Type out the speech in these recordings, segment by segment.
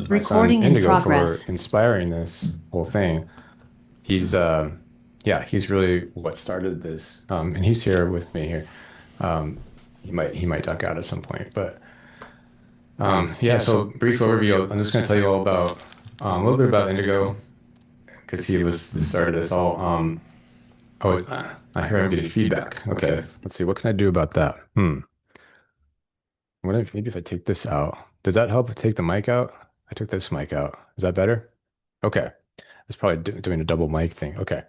my son Recording in Indigo for progress. inspiring this whole thing. He's yeah, he's really what started this. And he's here with me here. He might duck out at some point, but yeah. So brief overview. I'm just going to tell you all about a little bit about Indigo because he was the start of this all. Oh, I hear I'm getting feedback. Okay, let's see. What can I do about that? What if maybe if I take this out? Does that help take the mic out? I took this mic out. Is that better? Okay. It's probably doing a double mic thing. Okay.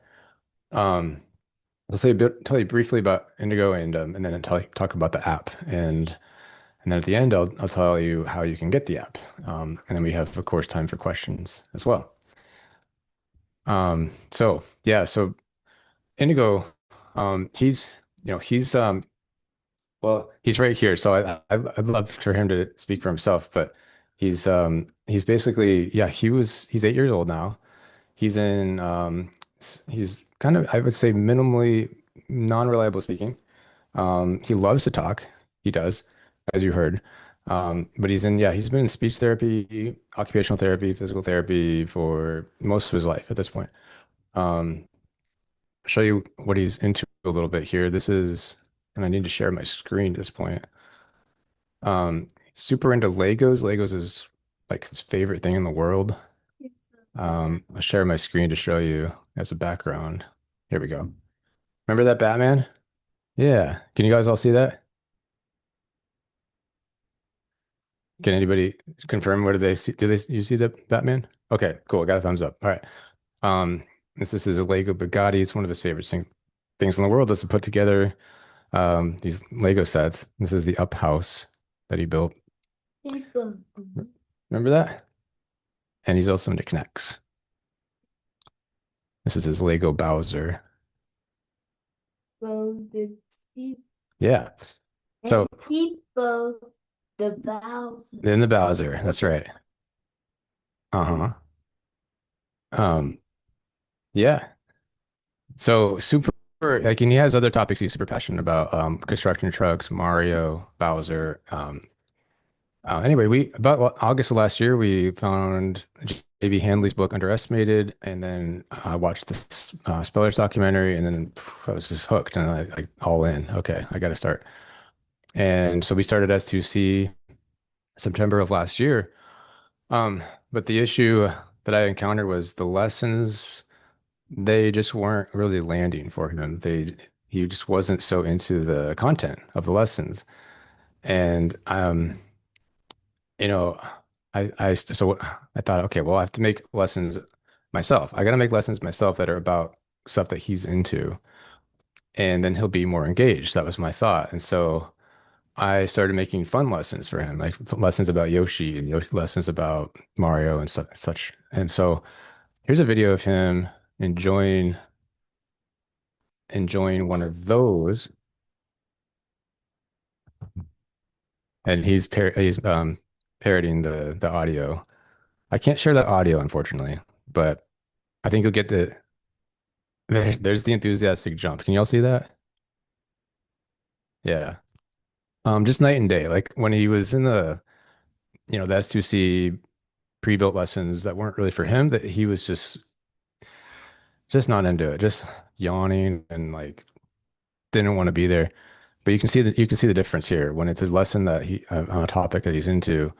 Um, I'll say a bit, tell you briefly about Indigo and then talk about the app and then at the end I'll tell you how you can get the app. And then we have of course time for questions as well. So yeah, so Indigo, he's he's well, he's right here, so I'd love for him to speak for himself, but he's basically yeah, he's 8 years old now. He's kind of I would say minimally non-reliable speaking. He loves to talk. He does, as you heard. But he's been in speech therapy, occupational therapy, physical therapy for most of his life at this point. Um, show you what he's into a little bit here. And I need to share my screen at this point. Super into Legos. Legos is like his favorite thing in the world. I'll share my screen to show you as a background. Here we go. Remember that Batman? Yeah. Can you guys all see that? Can anybody confirm what do they see? Do they you see the Batman? Okay, cool. Got a thumbs up. All right. Um, this is a Lego Bugatti. It's one of his favorite things in the world is to put together these Lego sets. This is the up house that he built. Remember that? And he's also into Connects. This is his Lego Bowser. Yeah. So in the Bowser, that's right. Uh-huh. Um, yeah. So super like and he has other topics he's super passionate about. Construction trucks, Mario, Bowser. Anyway, we about August of last year we found J.B. Handley's book Underestimated, and then I watched this Spellers documentary, and then I was just hooked and I all in. Okay, I got to start. And so we started S2C September of last year. Um, but the issue that I encountered was the lessons, they just weren't really landing for him. He just wasn't so into the content of the lessons. And you know, so I thought, okay, well, I have to make lessons myself. I got to make lessons myself that are about stuff that he's into, and then he'll be more engaged. That was my thought. And so I started making fun lessons for him, like lessons about Yoshi and lessons about Mario and such. And so here's a video of him enjoying enjoying one of those, and he's parroting the audio. I can't share that audio, unfortunately, but I think you'll get there's the enthusiastic jump. Can y'all see that? Yeah. Just night and day. Like when he was in the S2C pre-built lessons that weren't really for him, that he was just not into it, just yawning and like didn't want to be there. But you can see the difference here when it's a lesson that he on a topic that he's into.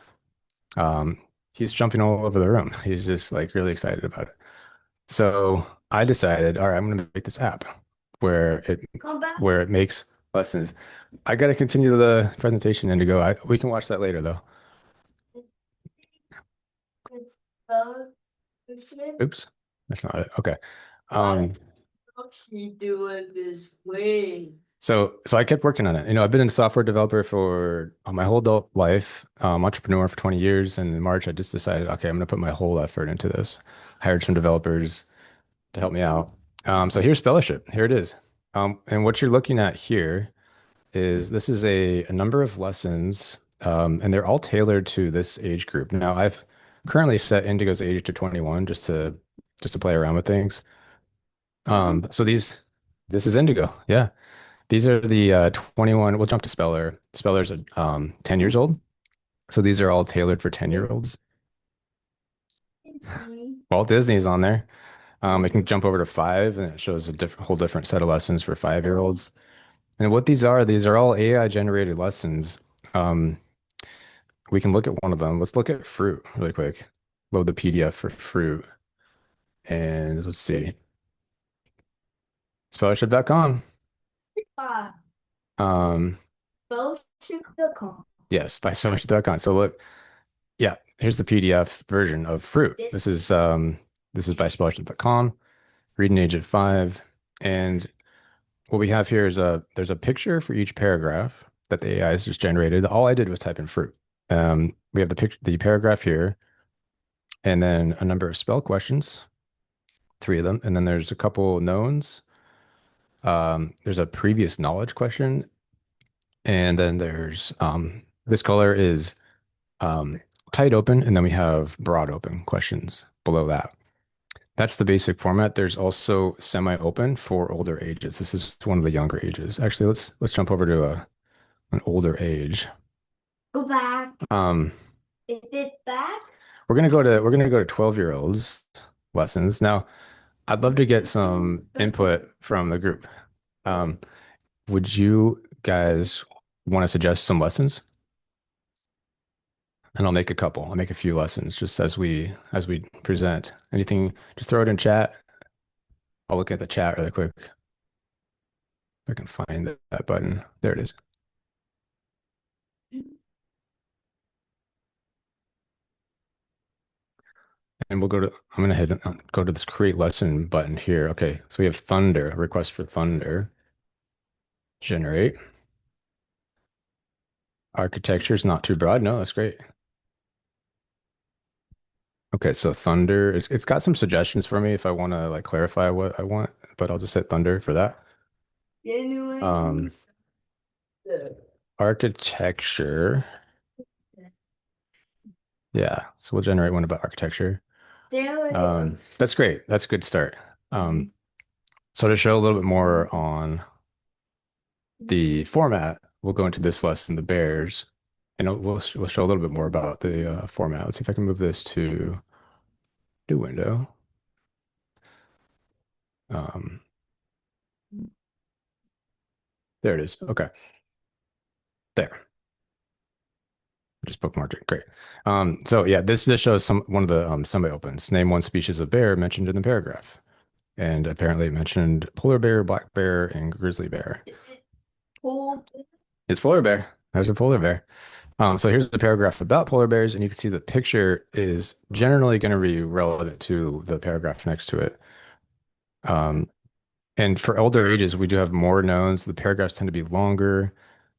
Um, he's jumping all over the room. He's just like really excited about it. So I decided, all right, I'm going to make this app where it where it makes lessons. I got to continue the presentation, Indigo. We can watch that later, though. Oops, that's not it. Okay. Um, so I kept working on it. I've been a software developer for my whole adult life, entrepreneur for 20 years. And in March, I just decided, okay, I'm going to put my whole effort into this. Hired some developers to help me out. So here's Spellership. Here it is. And what you're looking at here is this is a number of lessons, and they're all tailored to this age group. Now, I've currently set Indigo's age to 21 just to play around with things. So this is Indigo. Yeah. These are the 21. We'll jump to Speller's 10 years old. So these are all tailored for 10-year-olds. Walt Disney's on there. I can jump over to five, and it shows a whole different set of lessons for 5-year-olds. And what these are all AI generated lessons. Um, we can look at one of them. Let's look at fruit really quick. Load the PDF for fruit, and let's see, Spellership.com. Um, yes, by Spellership.com. So look, yeah, here's the PDF version of fruit. This is by Spellership.com. Reading age of 5, and what we have here is there's a picture for each paragraph that the AI has just generated. All I did was type in fruit. We have the paragraph here, and then a number of spell questions, 3 of them, and then there's a couple knowns. There's a previous knowledge question, and then there's this color is um, tight open, and then we have broad open questions below that. That's the basic format. There's also semi-open for older ages. This is one of the younger ages. Actually, let's jump over to an older age. Go back. Is it back? We're gonna go to 12-year-olds lessons. Now, I'd love to get some input from the group. Um, would you guys want to suggest some lessons? And I'll make a couple. I'll make a few lessons just as we present. Anything, just throw it in chat. I'll look at the chat really quick. If I can find that button. There it is. And we'll go to, I'm gonna go to this create lesson button here. Okay, so we have thunder, request for thunder, generate. Architecture is not too broad. No, that's great. Okay, so thunder, it's got some suggestions for me if I want to like clarify what I want, but I'll just hit thunder for that. Um, architecture. Yeah, so we'll generate one about architecture. That's great. That's a good start. So to show a little bit more on the format, we'll go into this lesson, the bears, and we'll show a little bit more about the format. Let's see if I can move this to new window. Um, there it is. Okay, there. Just bookmarked it. Great. So yeah, this just shows one of the semi-opens. Name one species of bear mentioned in the paragraph, and apparently it mentioned polar bear, black bear, and grizzly bear. It's polar bear. There's a polar bear. So here's the paragraph about polar bears, and you can see the picture is generally going to be relevant to the paragraph next to it. Um, and for older ages, we do have more knowns. The paragraphs tend to be longer.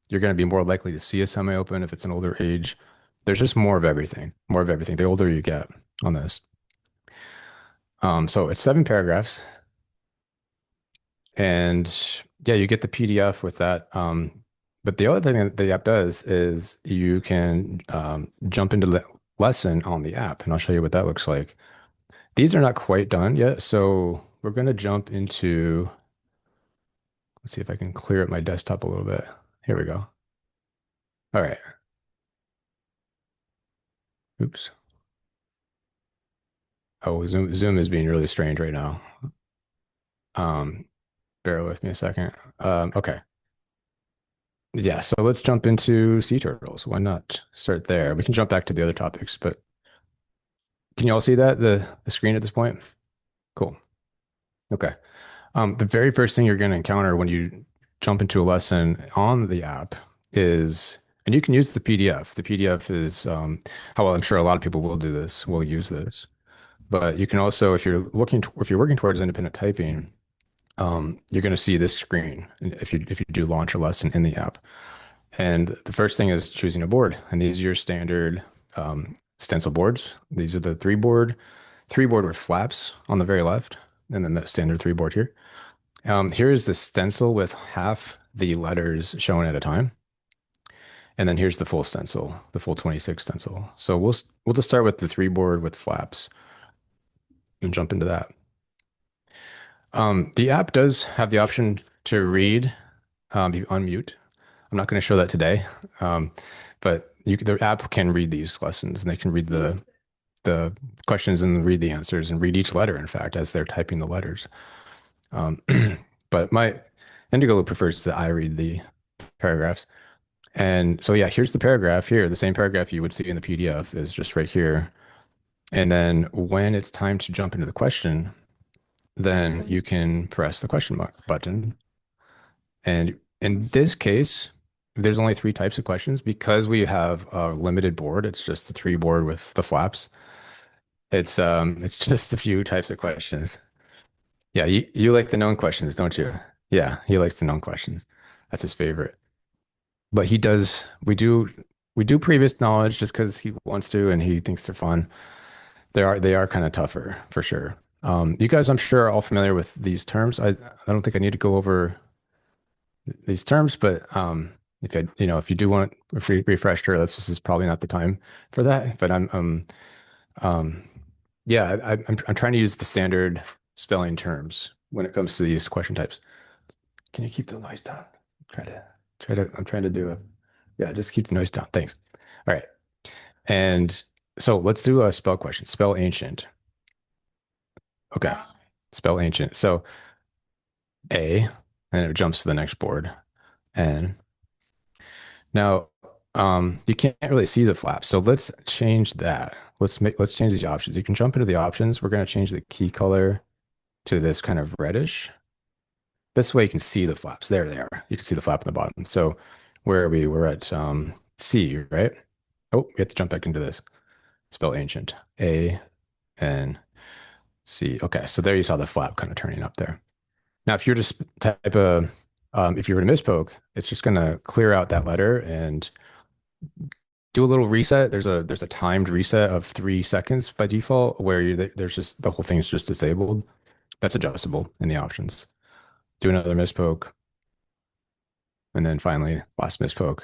You're going to be more likely to see a semi-open if it's an older age. There's just more of everything, more of everything, the older you get on this. So it's 7 paragraphs, and yeah, you get the PDF with that. But the other thing that the app does is you can jump into the lesson on the app, and I'll show you what that looks like. These are not quite done yet, so we're going to jump into, let's see if I can clear up my desktop a little bit. Here we go. All right. Oops. Oh, Zoom is being really strange right now. Um, bear with me a second. Okay. Yeah, so let's jump into sea turtles. Why not start there? We can jump back to the other topics, but can you all see that the screen at this point? Cool. Okay. The very first thing you're going to encounter when you jump into a lesson on the app is, and you can use the PDF. The PDF is, how well, I'm sure a lot of people will do this, will use this. But you can also, if you're working towards independent typing, you're going to see this screen if you do launch a lesson in the app. And the first thing is choosing a board, and these are your standard stencil boards. These are the three board with flaps on the very left, and then the standard 3 board here. Here is the stencil with half the letters shown at a time. And then here's the full stencil, the full 26 stencil. So we'll just start with the 3 board with flaps and jump into that. The app does have the option to read, you unmute. I'm not going to show that today, but the app can read these lessons, and they can read the questions and read the answers and read each letter, in fact, as they're typing the letters. Um, but my Indigo prefers that I read the paragraphs. And so, yeah, here's the paragraph here. The same paragraph you would see in the PDF is just right here. And then when it's time to jump into the question, then you can press the question mark button. And in this case, there's only three types of questions because we have a limited board. It's just the three board with the flaps. It's just a few types of questions. Yeah, you like the known questions, don't you? Yeah, he likes the known questions. That's his favorite. But we do previous knowledge just because he wants to and he thinks they're fun. They are kind of tougher for sure. You guys, I'm sure, are all familiar with these terms. I don't think I need to go over these terms, but if you do want a free refresher, this is probably not the time for that. But um, yeah, I'm trying to use the standard spelling terms when it comes to these question types. Can you keep the noise down? Try to I'm trying to do a yeah, just keep the noise down. Thanks. All right. And so let's do a spell question. Spell ancient. Okay. Spell ancient. So A, and it jumps to the next board. And now you can't really see the flaps. So let's change that. Let's change these options. You can jump into the options. We're going to change the key color to this kind of reddish. This way you can see the flaps. There they are. You can see the flap on the bottom. So where are we? We're at C, right? Oh, we have to jump back into this. Spell ancient. A-N-C. Okay, so there you saw the flap kind of turning up there. Now, if you're just type a, if you were to mispoke, it's just going to clear out that letter and do a little reset. There's a timed reset of 3 seconds by default where there's just the whole thing's just disabled. That's adjustable in the options. Do another mispoke, and then finally last mispoke.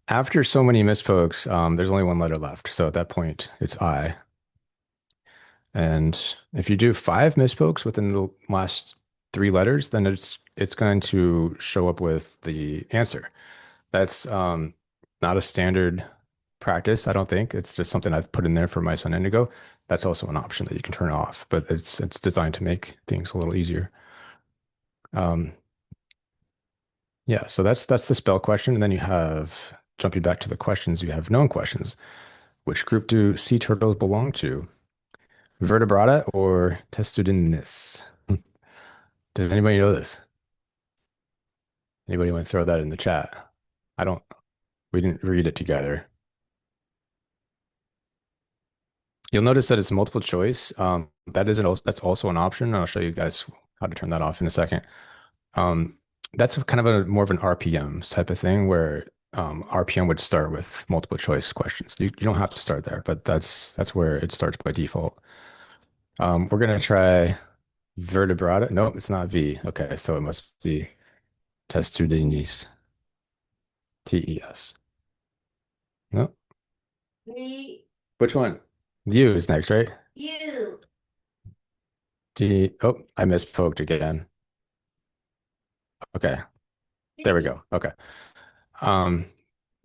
After so many mispokes, there's only one letter left. So at that point, it's I. And if you do five mispokes within the last three letters, then it's going to show up with the answer. That's not a standard practice, I don't think. It's just something I've put in there for my son Indigo. That's also an option that you can turn off, but it's designed to make things a little easier. Um, yeah, so that's the spell question, and then you have jumping back to the questions. You have known questions. Which group do sea turtles belong to? Vertebrata or Testudinus? Does anybody know this? Anybody want to throw that in the chat? I don't, we didn't read it together. You'll notice that it's multiple choice. That's also an option. I'll show you guys how to turn that off in a second. Um, that's kind of a more of an RPM type of thing where RPM would start with multiple choice questions. You don't have to start there, but that's where it starts by default. We're gonna try vertebrata. Nope, it's not V. Okay, so it must be testudinis. TES. No, Me, which one? U is next, right? you. D. Oh, I mispoked again. Okay, there we go. Okay. Um,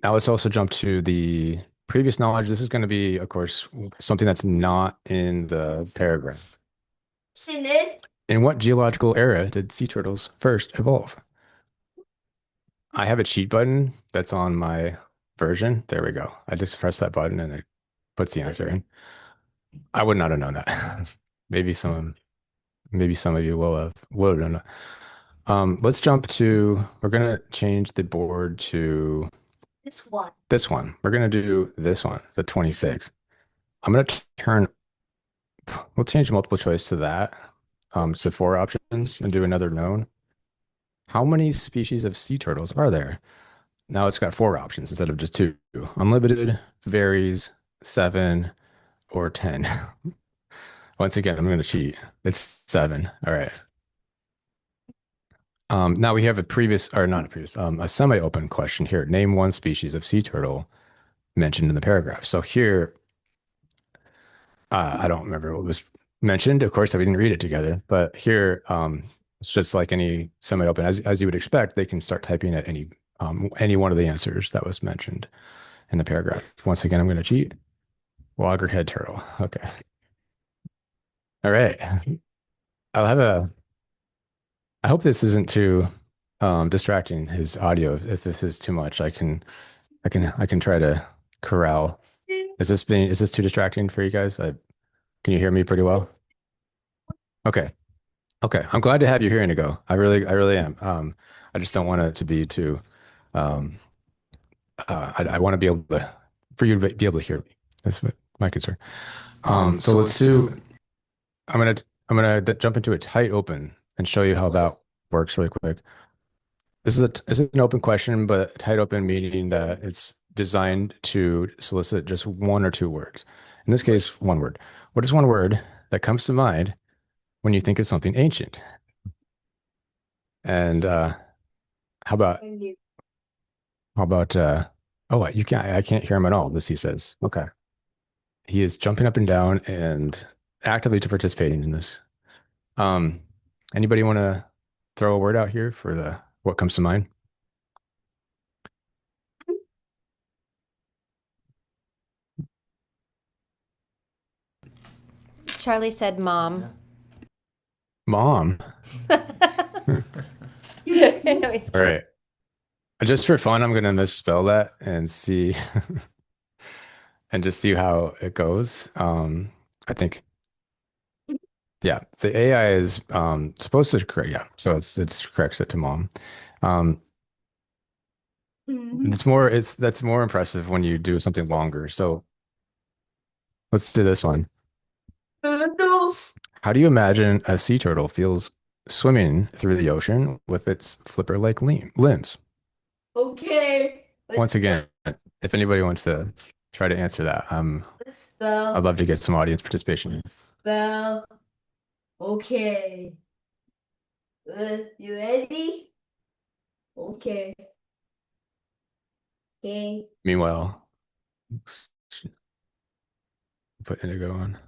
Now let's also jump to the previous knowledge. This is going to be, of course, something that's not in the paragraph. See this? In what geological era did sea turtles first evolve? I have a cheat button that's on my version. There we go. I just press that button and it puts the answer in. I would not have known that. Maybe some of you will have known that. Let's jump to, we're gonna change the board to This one. this one. We're gonna do this one, the 26. I'm gonna turn, we'll change multiple choice to that. So four options and do another known. How many species of sea turtles are there? Now it's got four options instead of just two. Unlimited, varies, seven, or 10. Once again, I'm going to cheat. It's seven. All right. Now we have a previous, or not a previous, a semi-open question here. Name one species of sea turtle mentioned in the paragraph. So here, I don't remember what was mentioned. Of course, we didn't read it together, but here, it's just like any semi-open, as you would expect, they can start typing at any one of the answers that was mentioned in the paragraph. Once again, I'm going to cheat. Loggerhead turtle. Okay. All right. I'll have a, I hope this isn't too distracting, his audio. If this is too much, I can try to corral. Is this too distracting for you guys? Can you hear me pretty well? Okay. Okay. I'm glad to have you here, Indigo. I really am. I just don't want it to be too, um, I want to be able to, for you to be able to hear me. That's what my concern. So So let's let's do. do, I'm gonna, jump into a tight open and show you how that works really quick. This is an open question, but a tight open meaning that it's designed to solicit just one or two words. In this case, one word. What is one word that comes to mind when you think of something ancient? And how about how about oh, I can't hear him at all. This he says. Okay. He is jumping up and down and actively to participating in this. Um, Anybody want to throw a word out here for the what comes to mind? Charlie said mom. Mom. All I know he's kidding. right. Just for fun, I'm gonna misspell that and see and just see how it goes. I think yeah, the AI is supposed to correct, yeah. So it's corrects it to mom. Um it's that's more impressive when you do something longer. So let's do this one. How do you imagine a sea turtle feels swimming through the ocean with its flipper-like limbs? Okay. Once again, if anybody wants to try to answer that, Let's I'd spell. love to get some audience participation. Spell. Okay. You ready? Okay. Okay. Meanwhile, put Indigo on.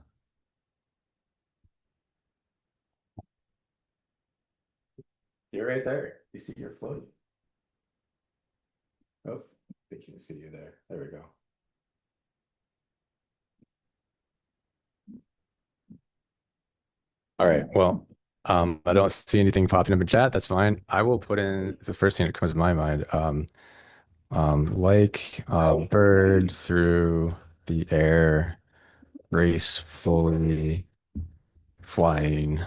You're right there. You see you're floating. Oh, they can't see you there. There we go. All right. Well, I don't see anything popping up in chat. That's fine. I will put in the first thing that comes to my mind. Like a bird through the air, gracefully flying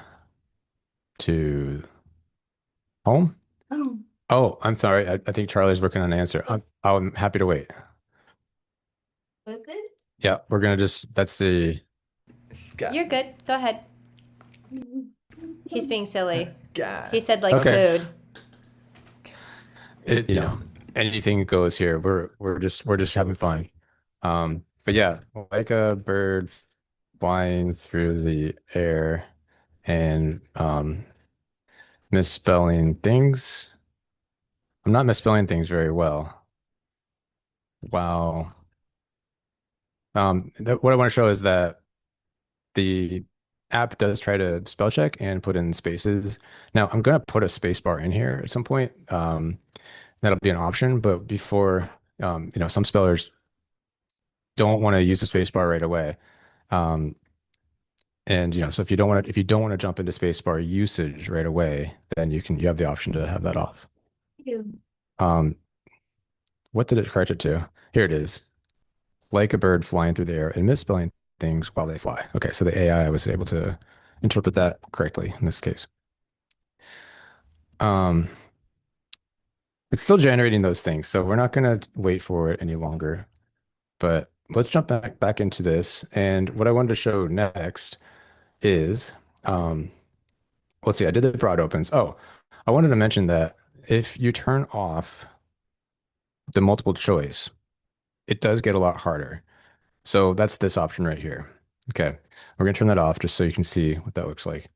to home. Oh. Oh, I'm sorry. I think Charlie's working on an answer. I'm happy to wait. What's it? Yeah, we're gonna just that's the You're good. Go ahead. He's being silly. God. He said like okay. food. You know, anything goes here. We're just having fun. But yeah, like a bird flying through the air and misspelling things. I'm not misspelling things very well. Wow. What I want to show is that the app does try to spell check and put in spaces. Now I'm gonna put a space bar in here at some point. That'll be an option, but before, some spellers don't want to use the space bar right away. Um, and so if you don't want to jump into space bar usage right away, then you have the option to have that off. You. Um, what did it correct it to? Here it is. Like a bird flying through the air and misspelling things while they fly. Okay, so the AI was able to interpret that correctly in this case. Um, it's still generating those things, so we're not going to wait for it any longer. But let's jump back into this. And what I wanted to show next is, let's see, I did the broad opens. Oh, I wanted to mention that if you turn off the multiple choice, it does get a lot harder. So that's this option right here. Okay, we're gonna turn that off just so you can see what that looks like.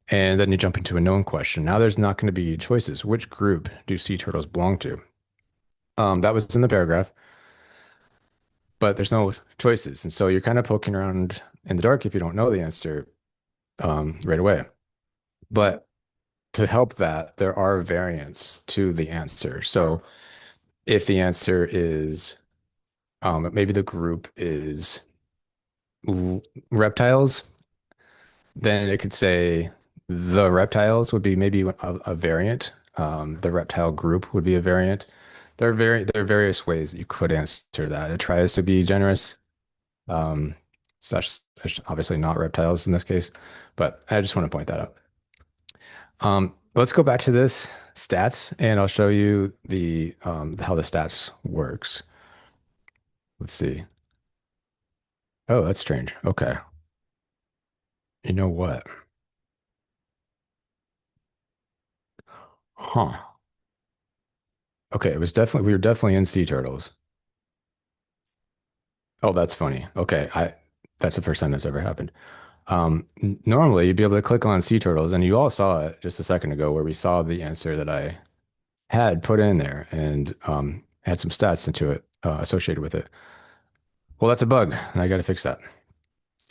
And then you jump into a known question. Now there's not going to be choices. Which group do sea turtles belong to? That was in the paragraph, but there's no choices. And so you're kind of poking around in the dark if you don't know the answer right away. But to help that, there are variants to the answer. So if the answer is maybe the group is l- reptiles, then it could say the reptiles would be maybe a variant. The reptile group would be a variant. There are various ways that you could answer that. It tries to be generous, um, such obviously not reptiles in this case, but I just want to point that out. Let's go back to this stats, and I'll show you the how the stats works. Let's see. Oh, that's strange. Okay. You know what? Huh. Okay, it was definitely we were definitely in sea turtles. Oh, that's funny. Okay, I that's the first time that's ever happened. Normally you'd be able to click on sea turtles, and you all saw it just a second ago where we saw the answer that I had put in there and had some stats into it associated with it. Well, that's a bug, and I got to fix that.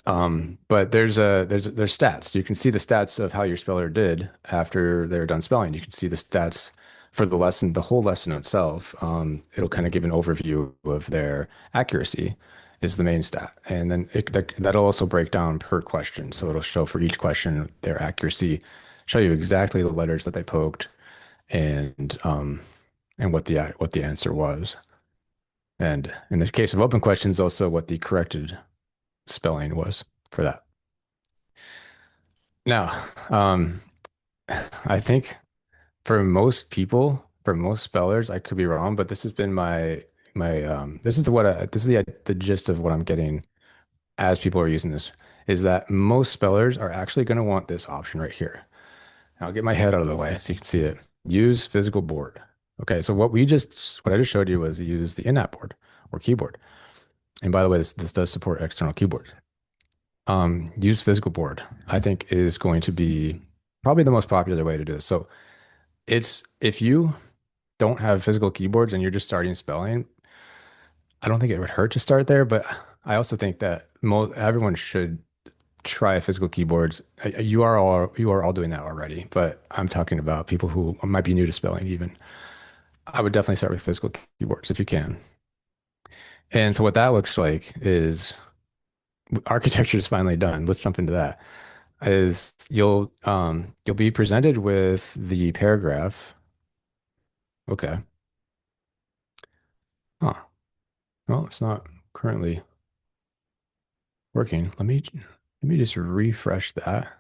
But there's stats. You can see the stats of how your speller did after they're done spelling. You can see the stats for the lesson, the whole lesson itself. It'll kind of give an overview of their accuracy is the main stat, and then that'll also break down per question. So it'll show for each question their accuracy, show you exactly the letters that they poked, and what the answer was. And in the case of open questions, also what the corrected spelling was for that. Now, I think for most people, for most spellers, I could be wrong, but this has been my this is this is the gist of what I'm getting as people are using this is that most spellers are actually going to want this option right here. I'll get my head out of the way so you can see it. Use physical board. Okay, so what I just showed you was use the in-app board or keyboard. And by the way, this does support external keyboard. Use physical board, I think is going to be probably the most popular way to do this. So it's if you don't have physical keyboards and you're just starting spelling, I don't think it would hurt to start there, but I also think that everyone should try physical keyboards. You are all doing that already, but I'm talking about people who might be new to spelling even. I would definitely start with physical keyboards if you can. And so what that looks like is architecture is finally done. Let's jump into that. Is you'll be presented with the paragraph. Okay. Huh. Well, it's not currently working. Let me just refresh that.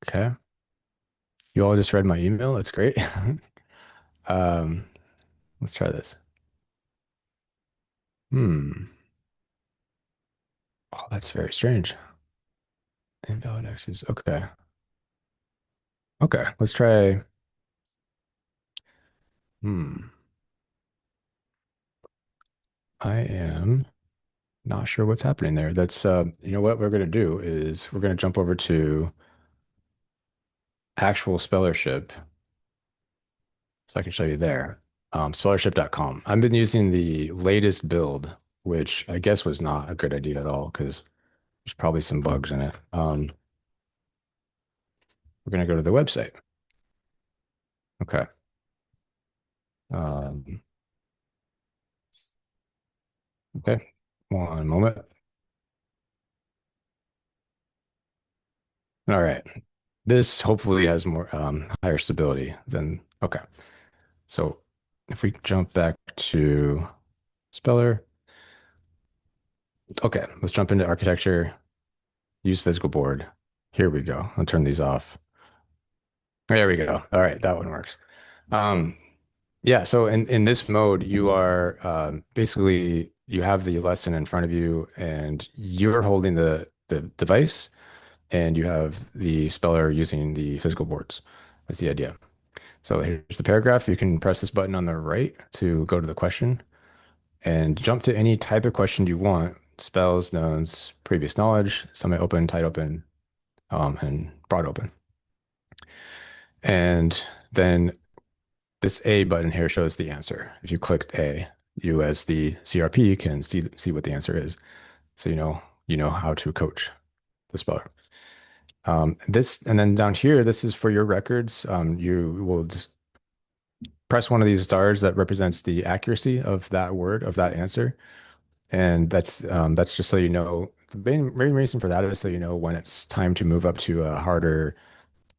Okay. You all just read my email. That's great. Um, let's try this. Hmm. Oh, that's very strange. Invalid access. Okay. Okay. Let's try. Hmm. I am not sure what's happening there. That's you know what we're gonna do is we're gonna jump over to actual Spellership so I can show you there. Spellership.com. I've been using the latest build, which I guess was not a good idea at all because there's probably some bugs in it. We're gonna go to the website. Okay. Um, okay. One moment. All right. This hopefully has more higher stability than okay. So if we jump back to Speller, okay, let's jump into architecture, use physical board. Here we go. I'll turn these off. There we go. All right, that one works. Um, yeah, so in this mode, you are basically you have the lesson in front of you and you're holding the device and you have the speller using the physical boards. That's the idea. So here's the paragraph. You can press this button on the right to go to the question and jump to any type of question you want. Spells, nouns, previous knowledge, semi-open, tight open, and broad open. And then this A button here shows the answer. If you clicked A, you as the CRP can see what the answer is. So you know how to coach the speller. This and then down here, this is for your records. You will just press one of these stars that represents the accuracy of that word, of that answer. And that's just so you know, the main reason for that is so you know when it's time to move up to a harder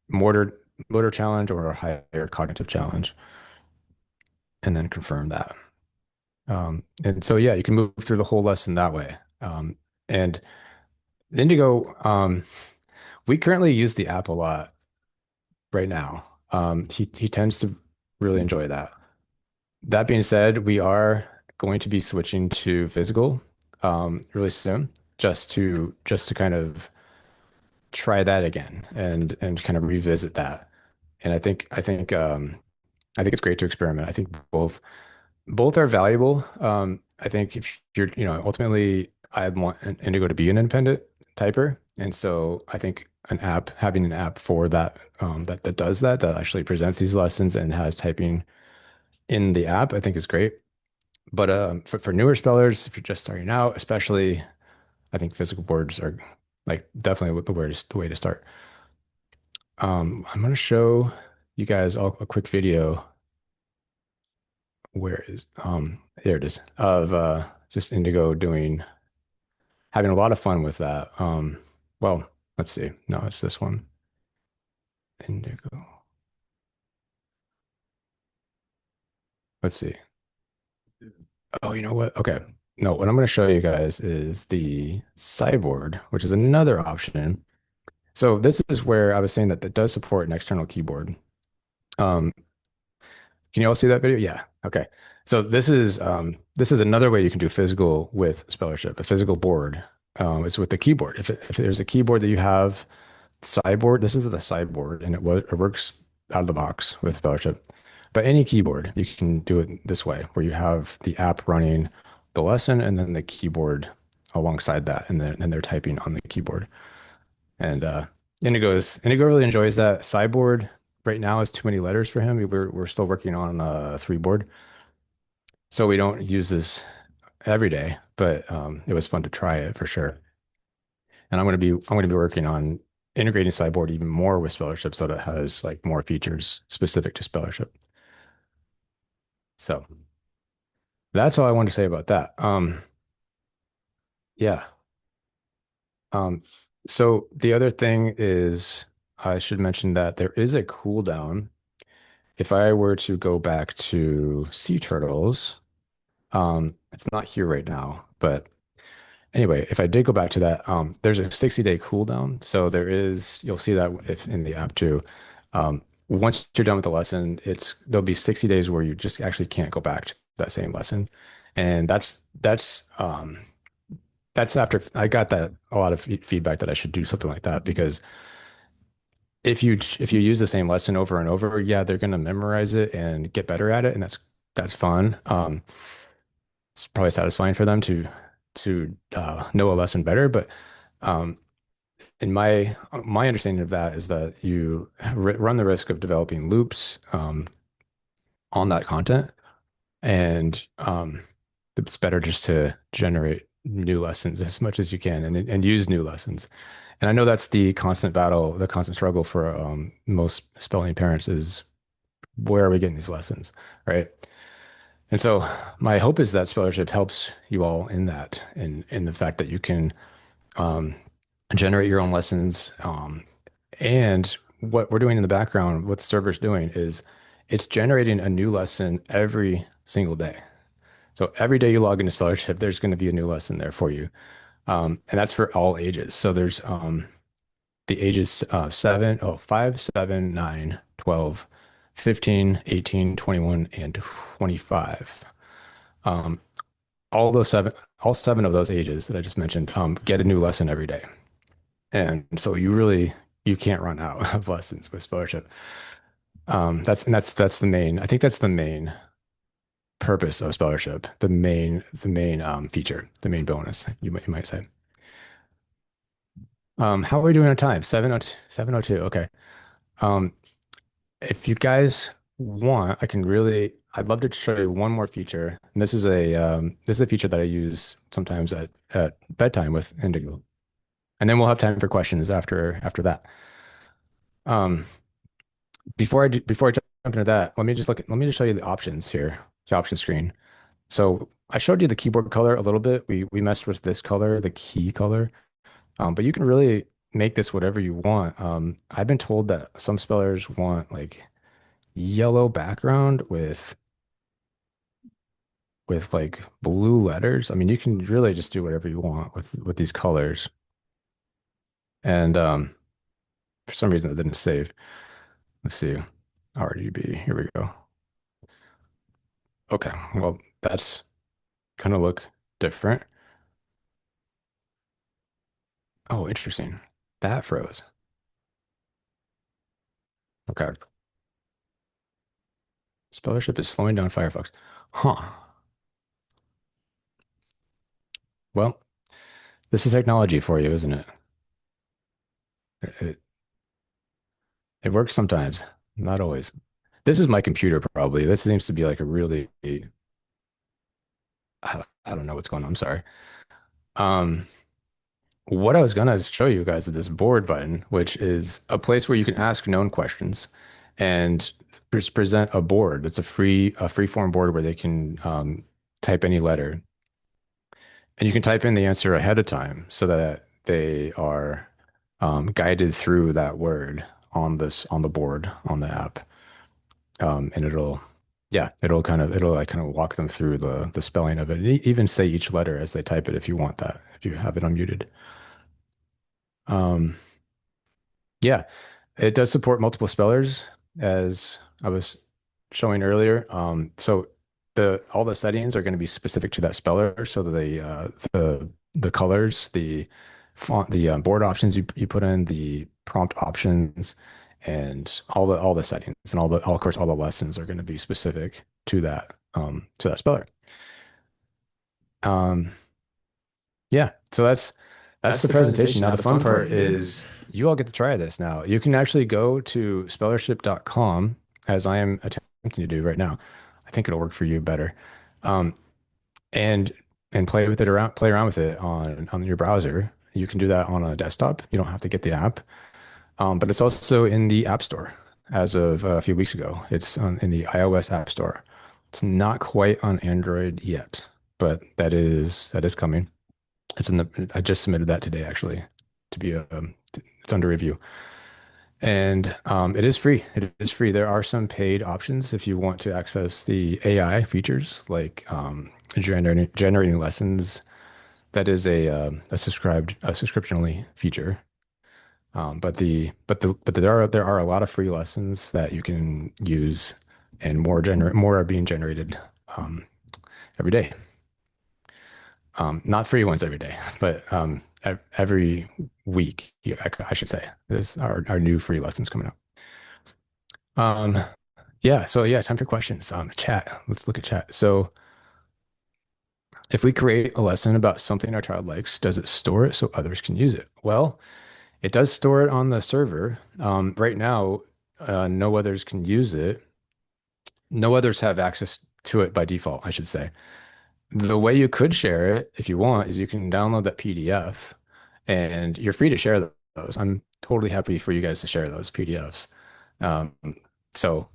motor motor challenge or a higher cognitive challenge, and then confirm that. And so yeah, you can move through the whole lesson that way. And Indigo, we currently use the app a lot right now. He tends to really enjoy that. That being said, we are going to be switching to physical really soon, just to kind of try that again and kind of revisit that. And I think it's great to experiment. I think both are valuable. I think if you're, ultimately I want an Indigo to be an independent typer. And so I think having an app for that, that does that, that actually presents these lessons and has typing in the app, I think is great. But for newer spellers, if you're just starting out, especially, I think physical boards are like definitely the way to start. I'm going to show you guys all a quick video. Where is There it is, of just Indigo having a lot of fun with that. Well, let's see. No, it's this one. Indigo. Let's see. Oh, you know what? Okay. No, what I'm going to show you guys is the sideboard, which is another option. So this is where I was saying that does support an external keyboard. Um, can you all see that video? Yeah. Okay. So this is another way you can do physical with Spellership. A physical board is with the keyboard. If there's a keyboard that you have sideboard, this is the sideboard, and it works out of the box with Spellership. But any keyboard, you can do it this way, where you have the app running the lesson and then the keyboard alongside that, and then they're typing on the keyboard. And Indigo really enjoys that. Sideboard right now is too many letters for him. We're still working on a three board, so we don't use this every day. But it was fun to try it for sure. And I'm going to be working on integrating Sideboard even more with Spellership so that it has like more features specific to Spellership. So that's all I wanted to say about that. Yeah. Um, so the other thing is I should mention that there is a cooldown. If I were to go back to Sea Turtles, it's not here right now, but anyway, if I did go back to that, there's a 60-day cooldown. So you'll see that if in the app too. Once you're done with the lesson, there'll be 60 days where you just actually can't go back to that same lesson. And that's after I got that a lot of feedback that I should do something like that because if you use the same lesson over and over, yeah, they're gonna memorize it and get better at it, and that's fun. It's probably satisfying for them to know a lesson better, but um, in my understanding of that is that you run the risk of developing loops on that content, and it's better just to generate new lessons as much as you can and use new lessons. And I know that's the constant battle, the constant struggle for most spelling parents is where are we getting these lessons, right? And so my hope is that Spellership helps you all in that, in the fact that you can um, generate your own lessons. And what we're doing in the background, what the server's doing is it's generating a new lesson every single day. So every day you log into Spellership, there's going to be a new lesson there for you. And that's for all ages. So there's the ages 5, 7, 9, 12, 15, 18, 21, and 25. Um, all seven of those ages that I just mentioned, get a new lesson every day. And so you can't run out of lessons with Spellership. That's the main, I think that's the main purpose of Spellership, the main feature, the main bonus, you might say. How are we doing on time? 7:02. Okay. Um, if you guys want, I'd love to show you one more feature. And this is a feature that I use sometimes at bedtime with Indigo. And then we'll have time for questions after that. Um, before I jump into that, let me just show you the options here, the option screen. So I showed you the keyboard color a little bit. We messed with this color, the key color. But you can really make this whatever you want. I've been told that some spellers want like yellow background with like blue letters. I mean, you can really just do whatever you want with these colors. And for some reason it didn't save. Let's see. RGB. Here we go. Okay. Well, that's kind of look different. Oh, interesting. That froze. Okay. Spellership is slowing down Firefox. Huh. Well, this is technology for you, isn't it? It, it works sometimes, not always. This is my computer, probably. This seems to be like a really, I don't know what's going on. I'm sorry. Um, what I was gonna show you guys is this board button, which is a place where you can ask known questions and just present a board. It's a free form board where they can type any letter, and you can type in the answer ahead of time so that they are guided through that word on the board on the app. And it'll like kind of walk them through the spelling of it. And even say each letter as they type it if you want that, if you have it unmuted. Um, yeah, it does support multiple spellers, as I was showing earlier. So the all the settings are going to be specific to that speller. So the colors, the font, the board options you put in, the prompt options, and all the settings and of course all the lessons are going to be specific to that speller. Um, yeah, so that's That's the the presentation. presentation. Now Now the the fun fun part part is is you all get to try this now. You can actually go to spellership.com as I am attempting to do right now. I think it'll work for you better. Um, and play around with it on your browser. You can do that on a desktop. You don't have to get the app. But it's also in the App Store as of a few weeks ago. It's in the iOS App Store. It's not quite on Android yet, but that is coming. I just submitted that today actually to be it's under review. And it is free. It is free. There are some paid options if you want to access the AI features like generating lessons. That is a subscription only feature. But there are a lot of free lessons that you can use, and more are being generated um, every day. Not free ones every day, but every week, yeah, I should say. There's our new free lessons coming up. Um, yeah, so yeah, time for questions. Chat. Let's look at chat. So if we create a lesson about something our child likes, does it store it so others can use it? Well, it does store it on the server. Right now, no others can use it. No others have access to it by default, I should say. The way you could share it, if you want, is you can download that PDF and you're free to share those. I'm totally happy for you guys to share those PDFs. Um, so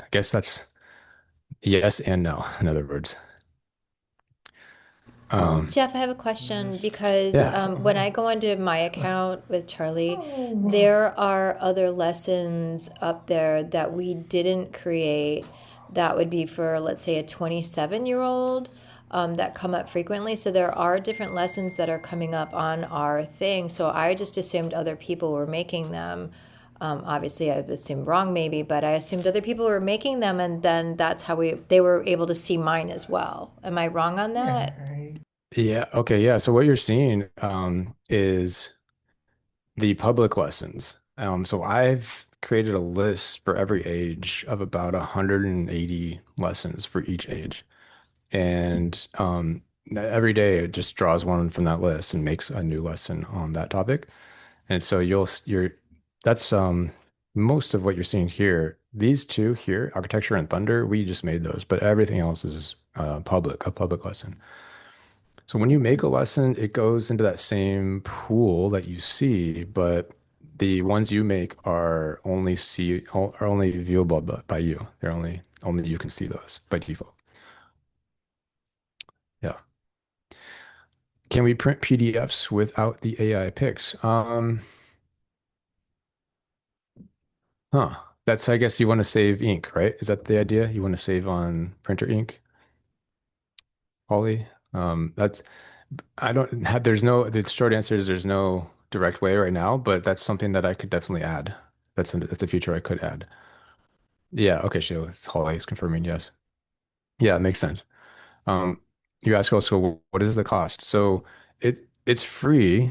I guess that's yes and no, in other words. Um, Jeff, I have a question because yeah. when I go onto my account with Charlie, there are other lessons up there that we didn't create that would be for, let's say, a 27-year-old that come up frequently. So there are different lessons that are coming up on our thing. So I just assumed other people were making them. Obviously, I assumed wrong, maybe, but I assumed other people were making them, and then that's how they were able to see mine as well. Am I wrong on that? Yeah. Okay. Yeah. So what you're seeing is the public lessons. So I've created a list for every age of about 180 lessons for each age. And every day it just draws one from that list and makes a new lesson on that topic. And so you're that's most of what you're seeing here. These two here, architecture and thunder, we just made those, but everything else is a public lesson. So when you make a lesson, it goes into that same pool that you see, but the ones you make are only viewable by you. They're only you can see those by default. Yeah. Can we print PDFs without the AI pics? Huh. That's, I guess you want to save ink, right? Is that the idea? You want to save on printer ink, Holly? That's I don't have the short answer is there's no direct way right now, but that's something that I could definitely add. That's a feature I could add. Yeah, okay, Sheila. Holly is confirming yes. Yeah, it makes sense. Um, you ask also, what is the cost? So it's free.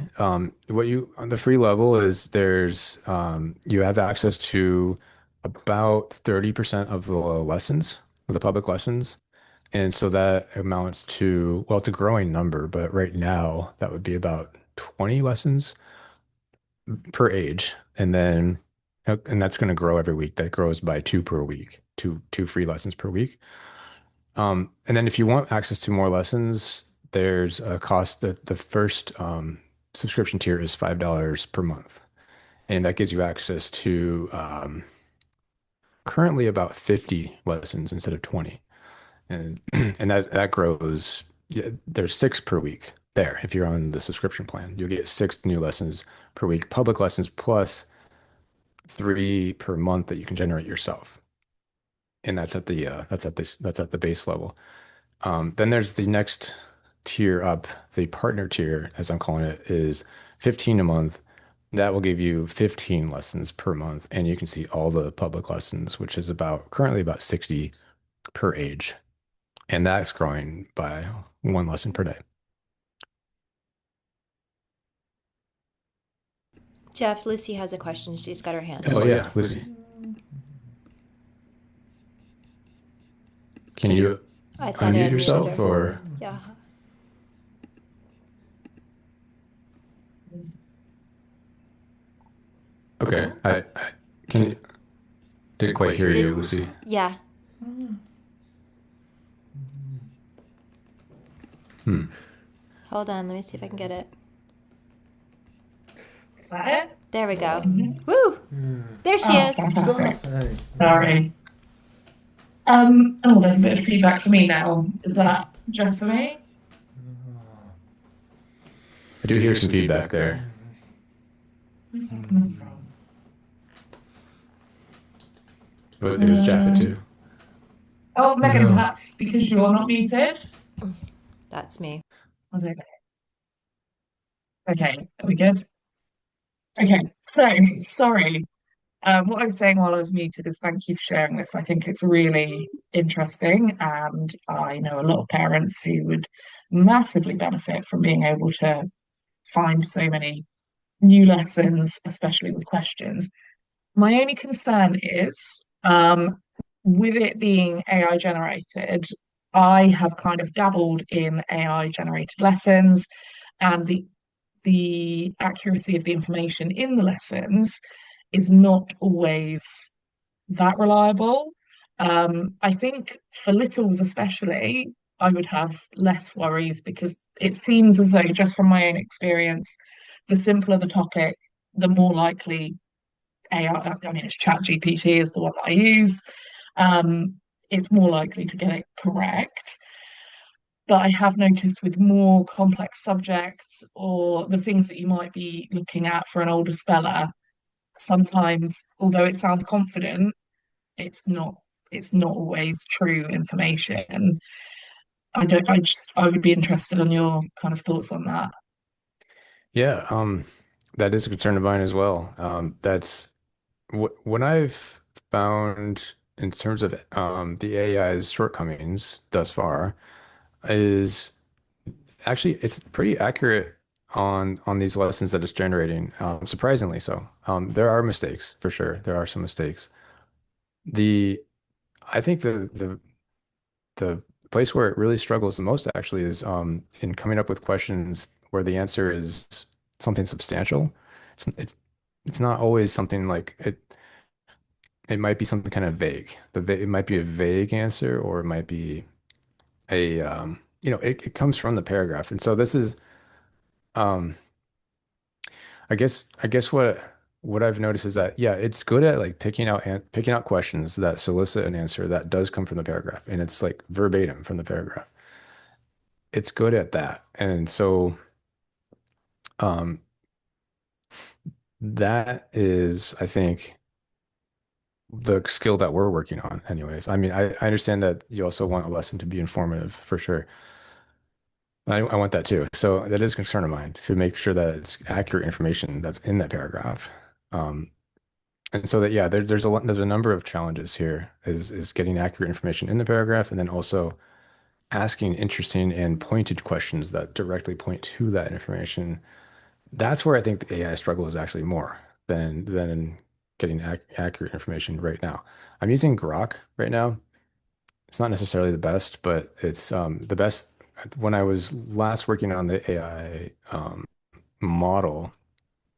What you on the free level is you have access to about 30% of the lessons, the public lessons. And so that amounts to, well, it's a growing number, but right now that would be about 20 lessons per age. And that's going to grow every week. That grows by two per week, two free lessons per week. And then if you want access to more lessons, there's a cost that the first subscription tier is $5 per month. And that gives you access to currently about 50 lessons instead of 20. And and that grows. Yeah, there's six per week there. If you're on the subscription plan, you'll get six new lessons per week, public lessons plus three per month that you can generate yourself. And that's at the base level. Then there's the next tier up, the partner tier, as I'm calling it, is 15 a month. That will give you 15 lessons per month, and you can see all the public lessons, which is about currently about 60 per age. And that's growing by one lesson per day. Jeff, Lucy has a question. She's got her hand Oh up. yeah, Lucy, can you I thought I unmute unmuted yourself her. or Yeah. okay? I can didn't quite hear you, Lucy. Yeah. Hmm. Hold on. Let me see if I can get it. Is that it? There we go. Woo! There she Oh, is. fantastic. Hey. Sorry. Oh, there's a bit of feedback for me now. Is that just for me? I do hear some feedback there. Where's that coming from? But it was Jaffa too. Oh, Megan, No. that's because you're not muted. That's me. I don't know. Okay, are we good? Okay, so sorry. What I was saying while I was muted is thank you for sharing this. I think it's really interesting, and I know a lot of parents who would massively benefit from being able to find so many new lessons, especially with questions. My only concern is, with it being AI generated, I have kind of dabbled in AI generated lessons, and the accuracy of the information in the lessons is not always that reliable. I think for littles especially, I would have less worries because it seems as though, just from my own experience, the simpler the topic, the more likely I mean, it's ChatGPT is the one that I use. Um, it's more likely to get it correct. But I have noticed with more complex subjects or the things that you might be looking at for an older speller, sometimes, although it sounds confident, it's not it's not always true information. I would be interested in your kind of thoughts on that. Yeah, that is a concern of mine as well. That's what I've found in terms of the AI's shortcomings thus far is actually it's pretty accurate on these lessons that it's generating. Surprisingly so. There are mistakes for sure. There are some mistakes. The I think the place where it really struggles the most actually is in coming up with questions where the answer is something substantial. It's it's not always something like it might be something kind of vague. It might be a vague answer, or it might be it comes from the paragraph. And so this is um I guess what. what I've noticed is that yeah, it's good at like picking out questions that solicit an answer that does come from the paragraph, and it's like verbatim from the paragraph. It's good at that, and so um, that is, I think, the skill that we're working on. Anyways, I mean, I understand that you also want a lesson to be informative for sure. I want that too. So that is a concern of mine to make sure that it's accurate information that's in that paragraph. Um, And so that yeah, there's a number of challenges here is getting accurate information in the paragraph and then also asking interesting and pointed questions that directly point to that information. That's where I think the AI struggle is actually more than getting accurate information right now. I'm using Grok right now. It's not necessarily the best, but it's the best. When I was last working on the AI model,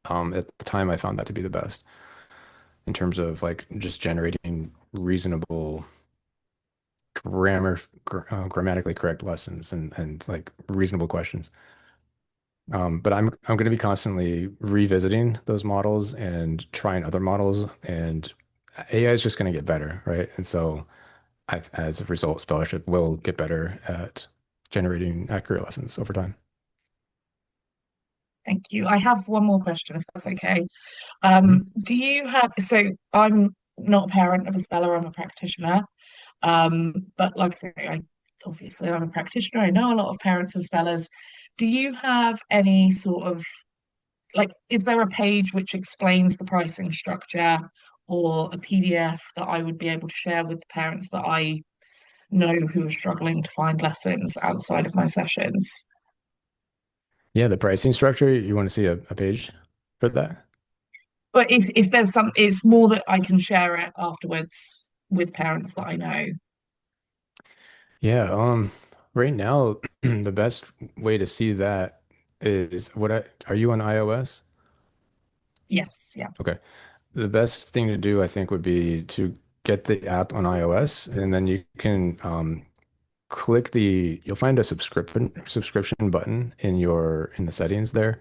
at the time I found that to be the best in terms of like just generating reasonable grammatically correct lessons and like reasonable questions. But I'm going to be constantly revisiting those models and trying other models, and AI is just going to get better, right? And so as a result, Spellership will get better at generating accurate lessons over time. Thank you. I have one more question, if that's okay. Mhm. Do you have, so I'm not a parent of a speller, I'm a practitioner. But like I say, obviously I'm a practitioner. I know a lot of parents of spellers. Do you have any sort of like, is there a page which explains the pricing structure or a PDF that I would be able to share with the parents that I know who are struggling to find lessons outside of my sessions? Yeah, the pricing structure, you want to see a page for that? But if there's some, it's more that I can share it afterwards with parents that I know. Yeah, right now the best way to see that is are you on iOS? Yes, yeah. Okay. The best thing to do, I think, would be to get the app on iOS, and then you can you'll find a subscription button in the settings there.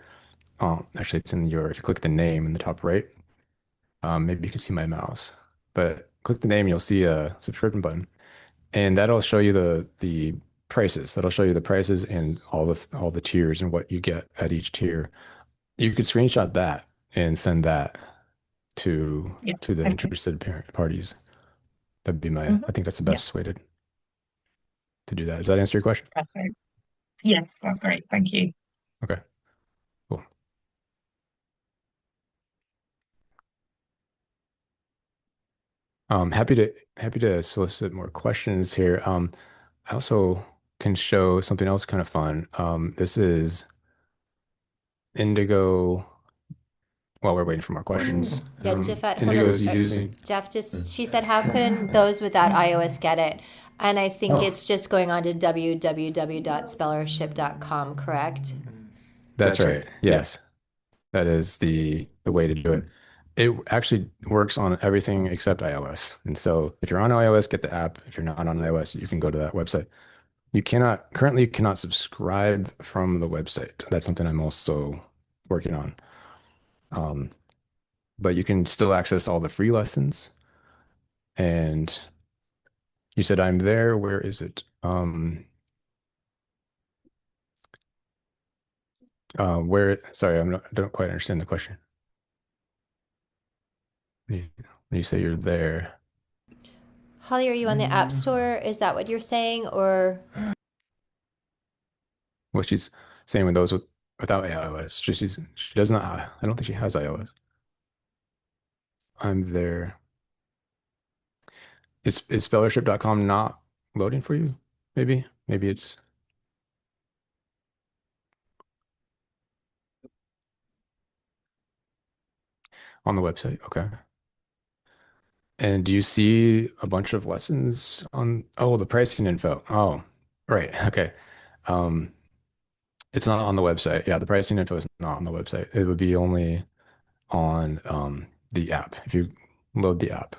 Actually, it's in your if you click the name in the top right, maybe you can see my mouse, but click the name, you'll see a subscription button, and that'll show you the prices. That'll show you the prices and all the tiers and what you get at each tier. You could screenshot that and send that to Yeah. to the Okay. interested parent parties. That'd be Mhm. I think that's the Yeah, best way to do that. Does that answer your question? perfect. Yes, that's great. Thank you. Okay, cool. Happy to solicit more questions here. I also can show something else kind of fun. This is Indigo. While we're waiting for more questions, Yeah, Jafet, hold Indigo on. is using. Jeff just, she said, how can those without iOS get it? And I think Oh, it's just going on to www.spellership.com, correct? that's right. Yes, that is the way to do it. It actually works on everything except iOS. And so if you're on iOS, get the app. If you're not on iOS, you can go to that website. You cannot subscribe from the website. That's something I'm also working on. Um, but you can still access all the free lessons. And you said I'm there. Where is it? Sorry, I don't quite understand the question. When you say you're there, Holly, are you on the App Store? Is that what you're saying? Or what she's saying with without iOS, she does not, I don't think she has iOS. I'm there. Is Spellership.com not loading for you? Maybe it's on the website. Okay. And do you see a bunch of lessons the pricing info? Oh, right. Okay. Um, it's not on the website. Yeah, the pricing info is not on the website. It would be only on the app if you load the app.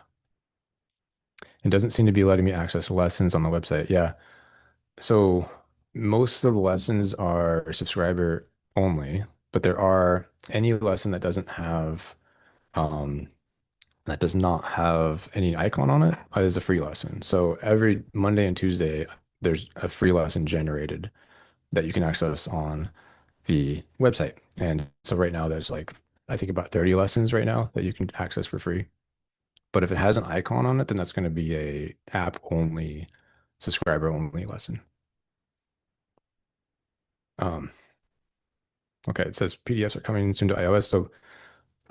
It doesn't seem to be letting me access lessons on the website. Yeah. So most of the lessons are subscriber only, but there are any lesson that doesn't have um, that does not have any icon on it is a free lesson. So every Monday and Tuesday, there's a free lesson generated that you can access on the website. And so right now there's like I think about 30 lessons right now that you can access for free. But if it has an icon on it, then that's going to be a app only, subscriber only lesson. Um, okay, it says PDFs are coming soon to iOS. So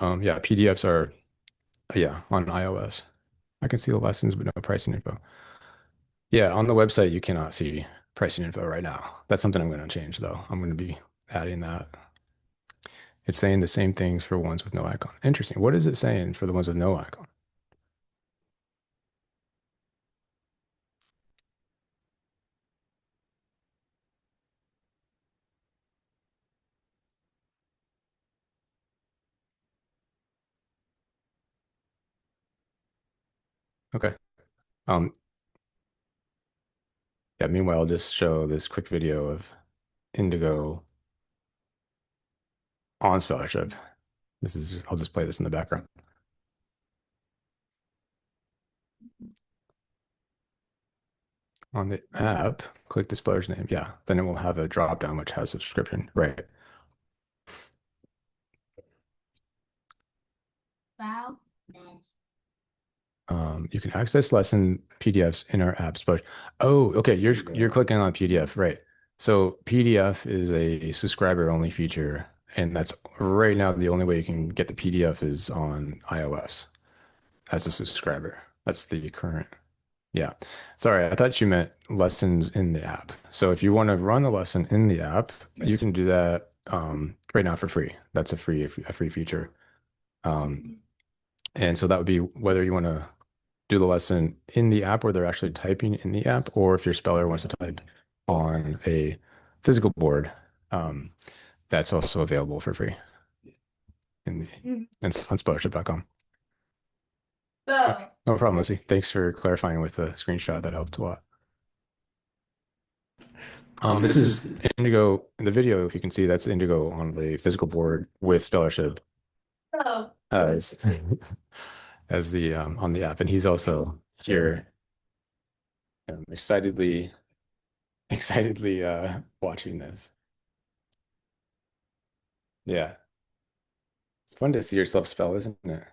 yeah, PDFs are yeah on iOS. I can see the lessons, but no pricing info. Yeah, on the website you cannot see pricing info right now. That's something I'm going to change though. I'm going to be adding that. It's saying the same things for ones with no icon. Interesting. What is it saying for the ones with no icon? Okay. Um, yeah, meanwhile, I'll just show this quick video of Indigo on Spellership. I'll just play this in the background. On the app, click the speller's name. Yeah, then it will have a drop down which has subscription. Right. Wow. You can access lesson PDFs in our apps, but oh, okay, you're clicking on PDF, right? So PDF is a subscriber only feature, and that's right now the only way you can get the PDF is on iOS as a subscriber. That's the current. Yeah. Sorry, I thought you meant lessons in the app. So if you want to run the lesson in the app, you can do that right now for free. That's a free feature. Um, and so that would be whether you want to do the lesson in the app where they're actually typing in the app, or if your speller wants to type on a physical board, um, that's also available for free on spellership.com. Okay, no problem, Lucy. Thanks for clarifying with the screenshot. That helped a lot. This is Indigo in the video. If you can see, that's Indigo on the physical board with Spellership as as the on the app, and he's also here, excitedly watching this. Yeah, it's fun to see yourself spell, isn't it?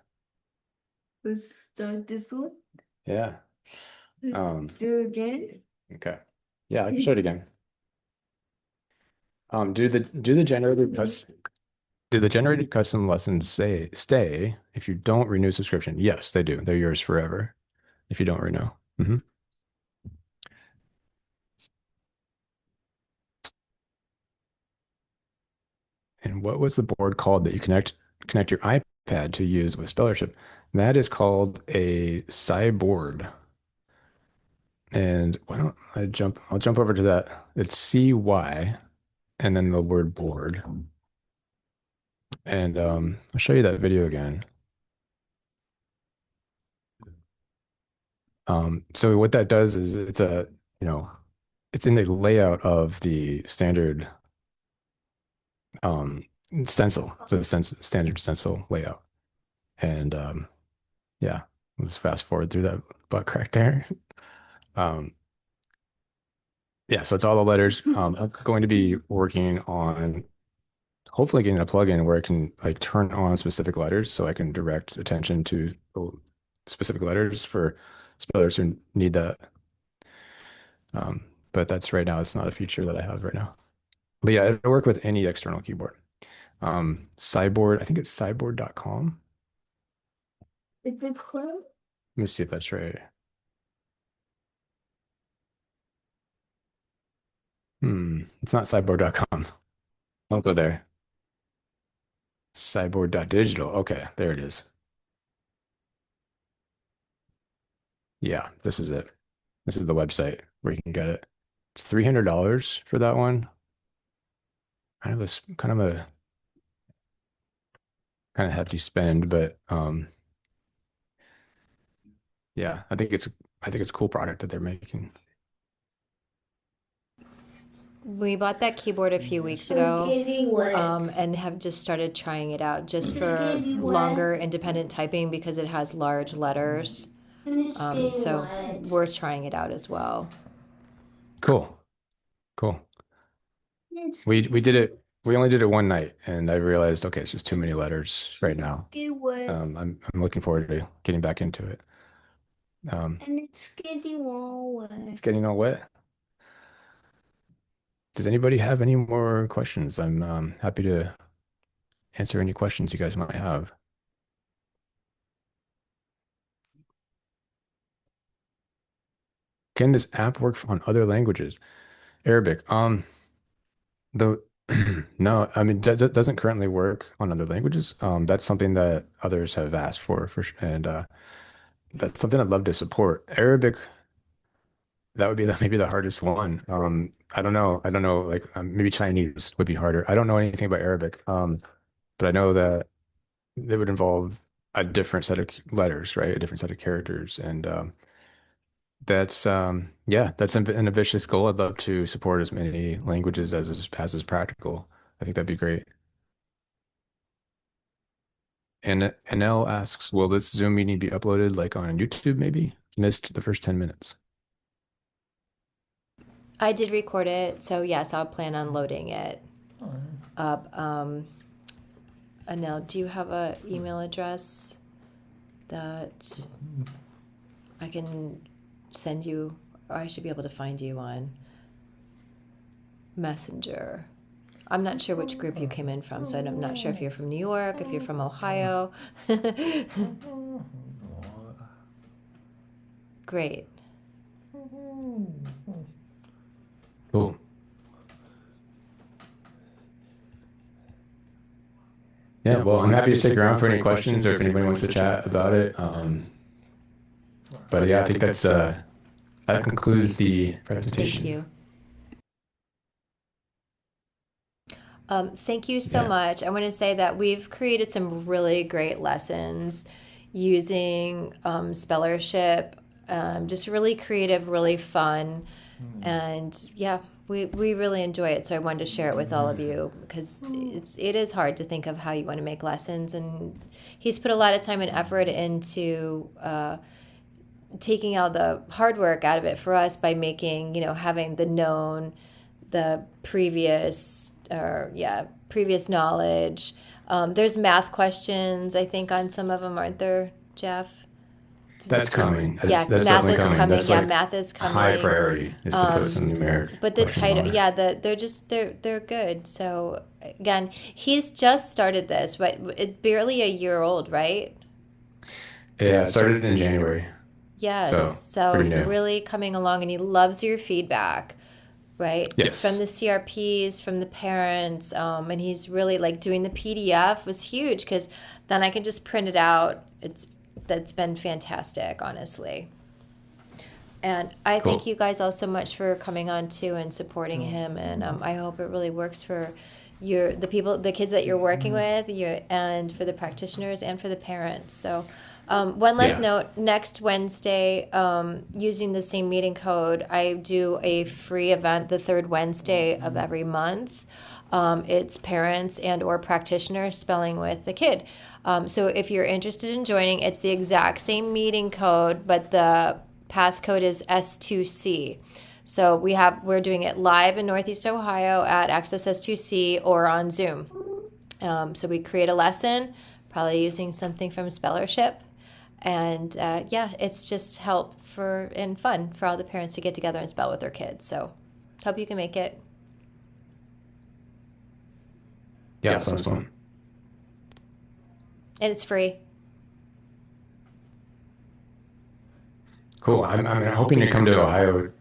Let's start this one. Yeah. Let's Um, do it again. okay. Yeah, I can show it again. Do the generated custom lessons say stay if you don't renew subscription? Yes, they do. They're yours forever if you don't renew. Hmm. And what was the board called that you connect your iPad to use with Spellership? That is called a Cyboard. And why don't I'll jump over to that. It's CY and then the word board. And I'll show you that video again. So what that does is you know, it's in the layout of the standard um, stencil, standard stencil layout. And yeah, let's fast forward through that butt crack there. Um, yeah, so it's all the letters. I'm going to be working on hopefully getting a plugin where I can like turn on specific letters so I can direct attention to specific letters for spellers who need that. But that's right now, it's not a feature that I have right now. But yeah, it'll work with any external keyboard. Cyborg, I think it's cyborg.com. Is it Chrome? Let me see if that's right. It's not cyborg.com. Don't go there. Cyborg.digital. Okay, there it is. Yeah, this is it. This is the website where you can get it. It's $300 for that one. Kind of hefty spend, but yeah, I think it's a cool product that they're making. We bought that keyboard a few weeks ago, and have just started trying it out just for longer independent typing because it has large letters. So we're trying it out as well. Cool. Cool. We did it. We only did it one night, and I realized, okay, it's just too many letters right now. I'm looking forward to getting back into it. And it's getting all It's wet. getting all wet. Does anybody have any more questions? I'm happy to answer any questions you guys might have. Can this app work on other languages? Arabic. The no, I mean that doesn't currently work on other languages. That's something that others have asked for sure, and that's something I'd love to support. Arabic, that would be maybe the hardest one. I don't know. I don't know. Like maybe Chinese would be harder. I don't know anything about Arabic. But I know that it would involve a different set of letters, right? A different set of characters, and that's yeah, that's an ambitious goal. I'd love to support as many languages as is practical. I think that'd be great. And Anel asks, will this Zoom meeting be uploaded like on YouTube maybe? Missed the first 10 minutes. I did record it, so yes, I'll plan on loading it up. Anel, do you have a email address that I can send you, or I should be able to find you on Messenger? I'm not sure which group you came in from, so I'm not sure if you're from New York, if you're from Ohio. Great. Cool. Yeah, well, I'm happy to stick around for any questions or if anybody wants to chat about it. But yeah, I think that concludes the Thank presentation. you. Thank you so Yeah. much. I want to say that we've created some really great lessons using Spellership, just really creative, really fun. And yeah, we really enjoy it. So I wanted to share it with all of you because it is hard to think of how you want to make lessons. And he's put a lot of time and effort into taking out the hard work out of it for us by making, having the previous, or yeah, previous knowledge. There's math questions, I think, on some of them, aren't there, Jeff? That's coming. Yeah, That's math definitely is coming. coming. That's Yeah, like math is high coming. priority is to put some numeric But the questions on title, there. yeah, they're good. So again, he's just started this, but it's barely a year old, right? Yeah, it started in January, so Yes. pretty So new. really coming along, and he loves your feedback, right? From Yes. the CRPs, from the parents, and he's really like doing the PDF was huge because then I can just print it out. That's been fantastic, honestly. And I thank Cool. you guys all so much for coming on too and supporting him. And I hope it really works for the kids that you're working with, and for the practitioners and for the parents. So, one last Yeah. note: next Wednesday, using the same meeting code, I do a free event the third Wednesday of every month. It's parents and or practitioners spelling with the kid. So if you're interested in joining, it's the exact same meeting code, but the passcode is S2C. So we're doing it live in Northeast Ohio at Access S2C or on Zoom. So we create a lesson, probably using something from Spellership, and yeah, it's just help for and fun for all the parents to get together and spell with their kids. So hope you can make it. Yeah, sounds fun. And it's free. Cool. I'm hoping to come to Ohio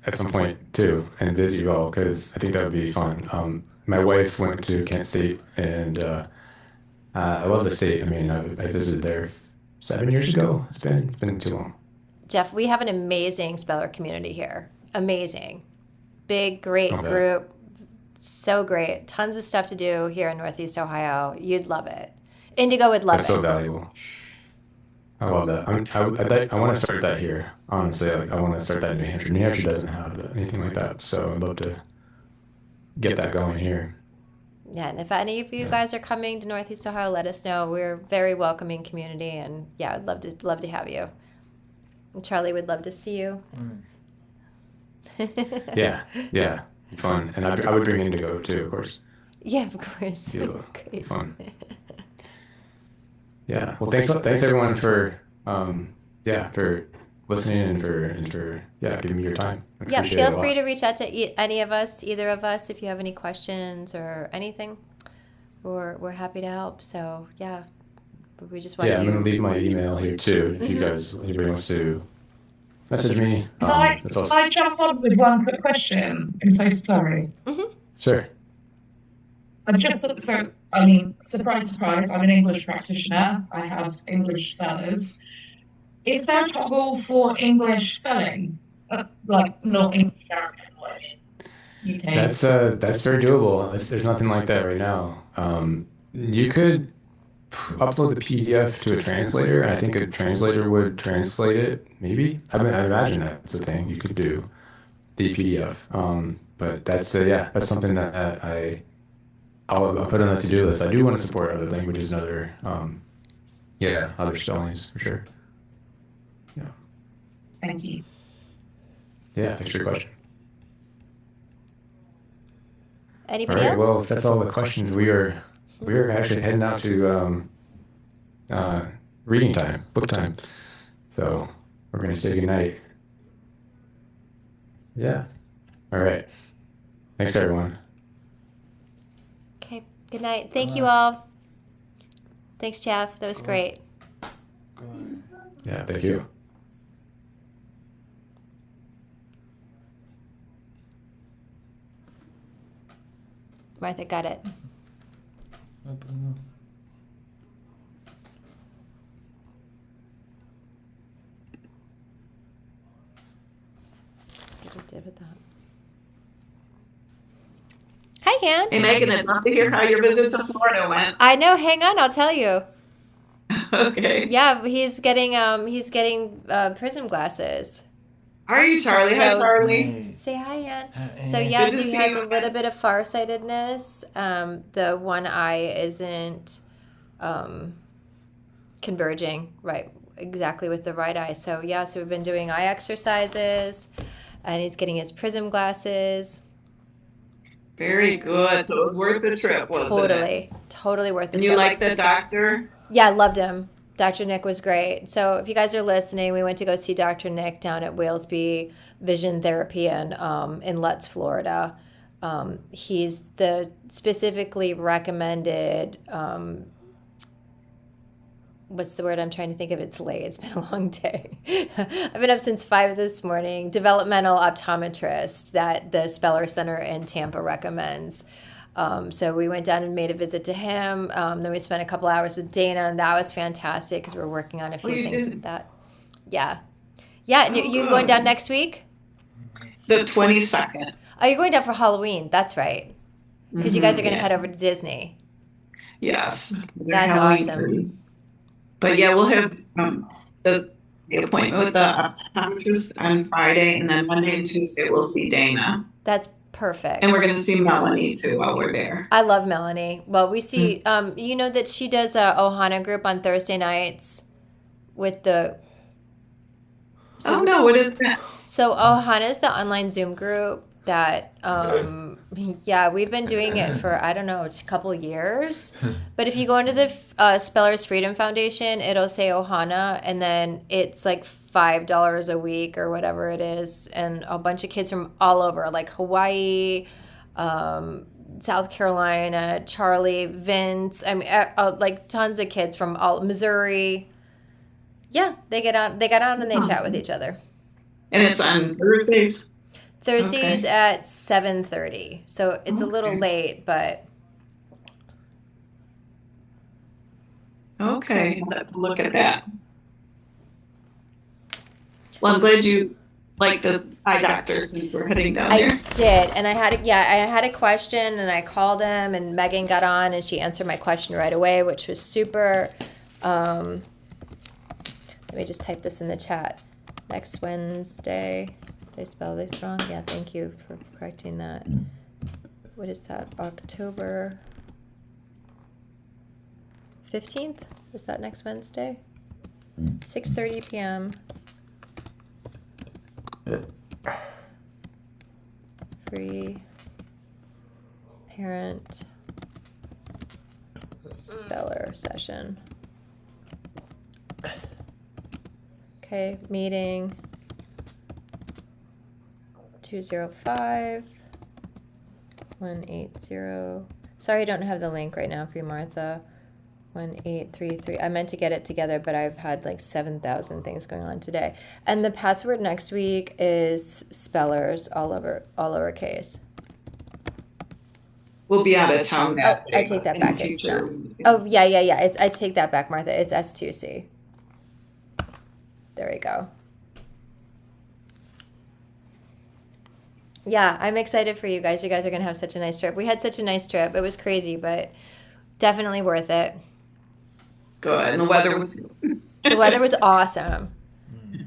at some point too and visit you all because I think that would be fun. My wife went to Kent State and I love the state. I mean, I visited there 7 years ago. It's been too long. Jeff, we have an amazing speller community here. Amazing. Big, great I'll bet. group. So great. Tons of stuff to do here in Northeast Ohio. You'd love it. Indigo would love That's so it. valuable. I love that. I want to start that here. Honestly, like I want to start that in New Hampshire. New Hampshire doesn't have anything like that, so I'd love to get that going here. Yeah, and if any of you Yeah. guys are coming to Northeast Ohio, let us know. We're a very welcoming community, and yeah, I'd love to have you. And Charlie would love to see you. Yeah. Yeah. Fun. And I would bring Indigo too, of course. Yeah, of course. Be Great. fun. Yeah. Well, thanks everyone for yeah, for listening and for yeah, giving me your time. I Yeah, appreciate it feel a free lot. to reach out to any of us, either of us, if you have any questions or anything. We're happy to help. So yeah, but we just want Yeah, I'm gonna you. leave my email here too if you Hmm. guys anybody wants to message me. Can I, That's can also I jump on with one quick question? I'm so sorry. Hmm. sure. I've just so I mean, surprise, surprise. I'm an English practitioner. I have English spellers. Is there a toggle for English spelling? Like not English American, like UK. That's very doable. There's nothing like that right now. You could upload the PDF to a translator, and I think a translator would translate it. Maybe I imagine that's a thing you could do the PDF. But that's yeah, that's something that I'll put on the to-do list. I do want to support other languages and other yeah other spellings for sure. Yeah, Thank you. yeah. Thanks for your question. All Anybody right. else? Well, if that's all the questions, we are actually heading out to uh, reading time, book time. So we're gonna say goodnight. Yeah. All right. Thanks, everyone. Okay. Good night. Thank you all. Thanks, Jeff. That was great. Yeah. Thank you. Martha got it. What I did with that. Hi, Han. Hey, Megan, I'd love to hear how your visit to Florida went. I know. Hang on. I'll tell you. Okay. Yeah, he's getting prism glasses. Are you Charlie? Hi, So Charlie. say hi, Ann. So yeah, Good so to he see has you a little again. bit of farsightedness. The one eye isn't um, converging right exactly with the right eye. So yeah, so we've been doing eye exercises, and he's getting his prism glasses. Very good. So it was worth the trip, wasn't it? Totally worth the And you trip. like the doctor? Yeah, I loved him. Dr. Nick was great. So if you guys are listening, we went to go see Dr. Nick down at Walesby Vision Therapy in Lutz, Florida. He's the specifically recommended, what's the word I'm trying to think of? It's late. It's been a long day. I've been up since 5 this morning. Developmental optometrist that the Speller Center in Tampa recommends. So we went down and made a visit to him. Then we spent a couple hours with Dana, and that was fantastic because we're working on a Oh, few you things with did? that. Yeah. Yeah, and Oh, you going down good. next week? The 22nd. Oh, you're going down for Halloween. That's right. Because you guys are going to Yeah. head over to Disney. Yes. Their That's Halloween awesome. party. But yeah, we'll have the appointment with the optometrist on Friday, and then Monday and Tuesday we'll see Dana. That's And perfect. we're going to see Melanie too while we're there. I love Melanie. Well, we see, you know that she does a Ohana group on Thursday nights with the. Oh no, what is that? So Ohana is the online Zoom group that, yeah, we've been doing it for, I don't know, a couple years. But if you go into the Spellers Freedom Foundation, it'll say Ohana, and then it's like $5 a week or whatever it is. And a bunch of kids from all over, like Hawaii, South Carolina, Charlie, Vince. I mean, like tons of kids from all Missouri. Yeah, they got on and they chat with each other. And it's on Thursdays. Thursdays Okay. at 7:30. So it's a little Okay. late, but Okay, I'll have to look at that. Well, I'm glad you like the eye doctor since we're heading down I there. did. And I had a question and I called him and Megan got on and she answered my question right away, which was super. Let me just type this in the chat. Next Wednesday. Did I spell this wrong? Yeah, thank you for correcting that. what is that? October 15th? Is that next Wednesday? 6:30 p.m. Free parent speller session. Okay, meeting 205 180. Sorry, I don't have the link right now for you, Martha. 1833. I meant to get it together, but I've had like 7,000 things going on today. And the password next week is spellers, all lowercase. We'll be out of town that day. I take that back. It's not. Future. Oh, yeah. I take that back, Martha. It's S2C. There we go. Yeah, I'm excited for you guys. You guys are going to have such a nice trip. We had such a nice trip. It was crazy, but definitely worth it. Good. And the weather was awesome.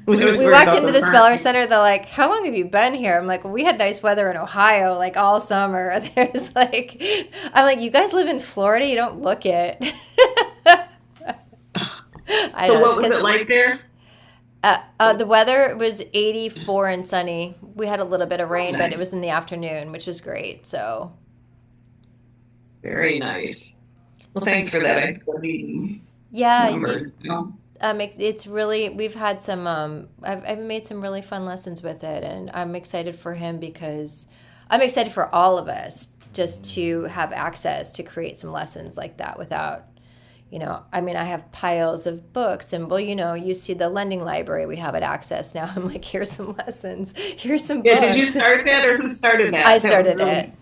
we We walked into the Speller Center. They're like, "How long have you been here?" I'm like, well, "We had nice weather in Ohio, like all summer." There's like, I'm like, "You guys live in Florida. You don't look it." So what was it like there? The weather was 84 and sunny. We had a little bit of rain, nice. but it was in the afternoon, which was great. So Very nice. Well, thanks for that. yeah, Number, you know. it's really, we've had some, I've made some really fun lessons with it, and I'm excited for him because I'm excited for all of us just to have access to create some lessons like that without, I mean, I have piles of books, and well, you see the lending library, we have it access now. I'm like, here's some lessons, here's some books. Did you start that, or who started that? I started it.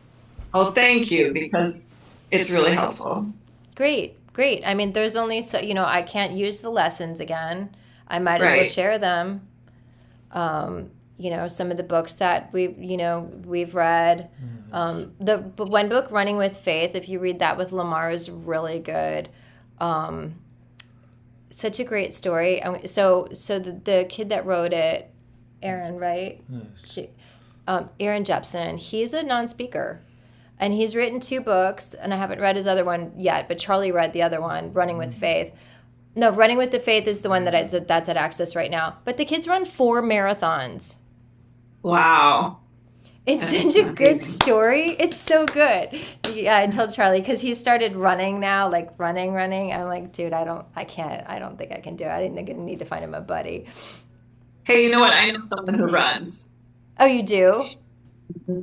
Oh, thank you, because it's really helpful. Great. I mean, there's only so, I can't use the lessons again. I might as well share them. Some of the books that we've read. The one book, Running with Faith, if you read that with Lamar, is really good. Such a great story. So the kid that wrote it, Aaron, right? Aaron Jepson, he's a non-speaker. And he's written 2 books, and I haven't read his other one yet, but Charlie read the other one, Running with Faith. No, Running with the Faith is the one that's at Access right now. But the kid's run 4 marathons. Wow. It's such a good story. It's so good. Yeah, I told Charlie, because he started running now, like running. I'm like, dude, I don't think I can do it. I didn't need to find him a buddy. Hey, you know what? I know someone who runs. Oh, you do?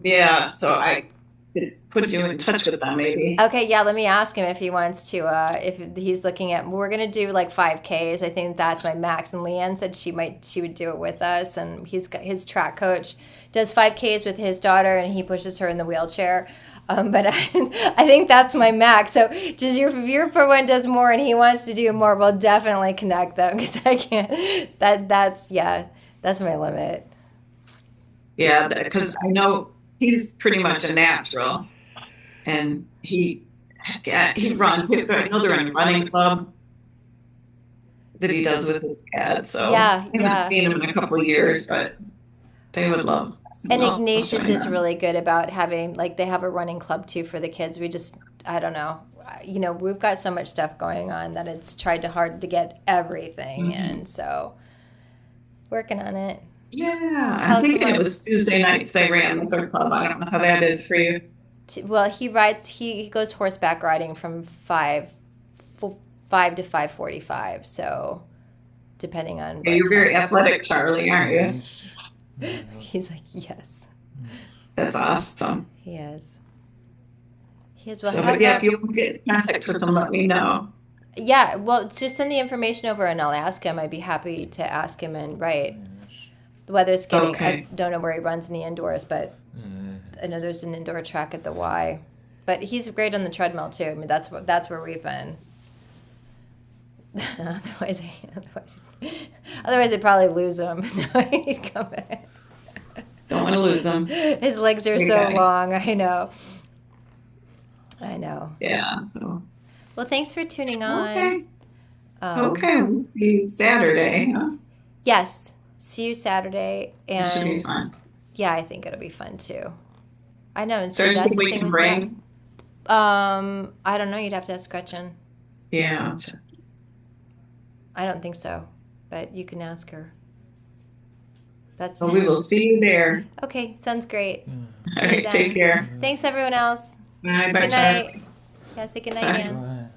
Yeah, so I could put you in touch with them, maybe. Okay, yeah, let me ask him if he wants to, if he's looking at, we're going to do like 5Ks. I think that's my max. And Leanne said she would do it with us. And his track coach does 5Ks with his daughter, and he pushes her in the wheelchair. But I think that's my max. So if your one does more and he wants to do more, we'll definitely connect them, because I can't, that's my limit. Yeah, because I know he's pretty much a natural, and he runs. I know they're in a running club that he does with his dad. So yeah. I haven't seen him in a couple of years, but they would love. And Ignatius is really good about having, like, they have a running club too for the kids. I don't know. We've got so much stuff going on that it's hard to get everything in. So working on it. Yeah, I'm thinking it was Tuesday nights they ran with their club. I don't know how that is for you. Well, he goes horseback riding from 5 to 5:45. So depending on. Yeah, you're very athletic, Charlie, aren't you? He's like, yes. That's awesome. He is. Well, so, if you get in contact with him, let me know. Yeah, well, just send the information over and I'll ask him. I'd be happy to ask him. And the weather's getting, I don't know where he runs in the indoors, but I know there's an indoor track at the Y. But he's great on the treadmill too. I mean, that's where we've been. Otherwise I'd probably lose him. He's coming. Don't want to lose him. His legs are so long. I know. Yeah. Well, thanks for tuning on. Okay. We'll see you Saturday. Huh? Yes. See you Saturday. And it should be fun. Yeah, I think it'll be fun too. I know, and see, Certain that's people the we thing can with Jack. bring. I don't know. You'd have to ask Gretchen. Yeah. I don't think so, but you can ask her. That's Well, we will see you there. okay. Sounds great. Mm. All See you right, take then. care. Thanks, everyone else. Bye, bye, Good Chuck. night. Yeah, say good night, Bye. Dan. Go ahead.